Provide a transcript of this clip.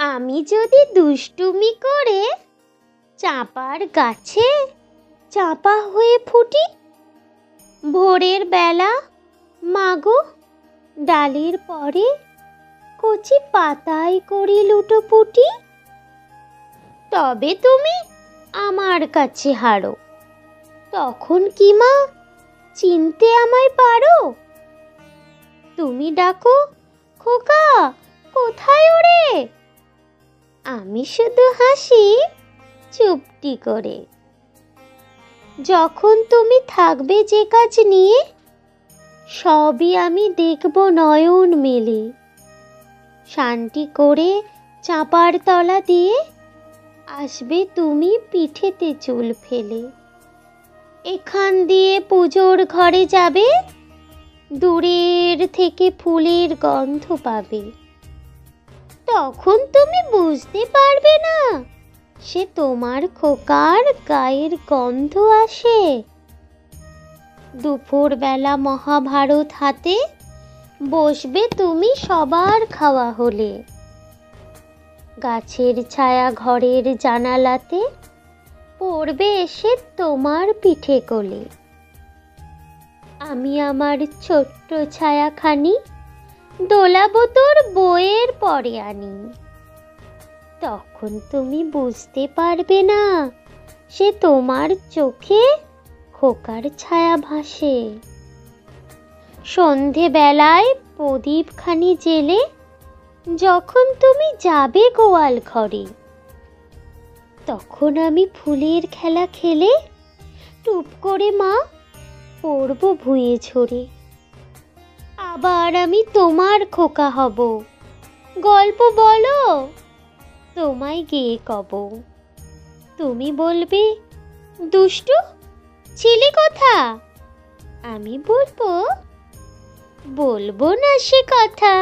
আমি যদি দুষ্টুমি করে চাঁপার গাছে চাঁপা হয়ে ফুটি, ভোরের বেলা মাগো ডালের পরে কচি পাতায় করি লুটোপুটি, তবে তুমি আমার কাছে হারো। তখন কি মা চিনতে আমায় পারো? তুমি ডাকো, খোকা কোথায় ওরে? আমি শুধু হাসি চুপটি করে। যখন তুমি থাকবে যে কাজ নিয়ে, সবই আমি দেখব নয়ন মেলে। শান্তি করে চাঁপার তলা দিয়ে আসবে তুমি পিঠেতে চুল ফেলে। এখান দিয়ে পুজোর ঘরে যাবে, দূরের থেকে ফুলের গন্ধ পাবে। তখন তুমি বুঝতে পারবে না সে তোমার খোকার গায়ের গন্ধ আসে। দুপুর বেলা মহাভারত হাতে বসবে তুমি সবার খাওয়া হলে। গাছের ছায়া ঘরের জানালাতে পড়বে এসে তোমার পিঠে কোলে। আমি আমার ছোট্ট ছায়াখানি দোলাবো তোর বইয়ের পরে আনি। তখন তুমি বুঝতে পারবে না সে তোমার চোখে খোকার ছায়া ভাসে। সন্ধে বেলায় প্রদীপখানি জেলে যখন তুমি যাবে গোয়াল ঘরে, তখন আমি ফুলের খেলা খেলে টুপ করে মা পড়ব ভুঁয়ে ঝরে। আবার আমি তোমার খোকা হব, গল্প বলো তোমায় গেয়ে কব। তুমি বলবে দুষ্টু ছিলি কথা, আমি বলবো না সে কথা।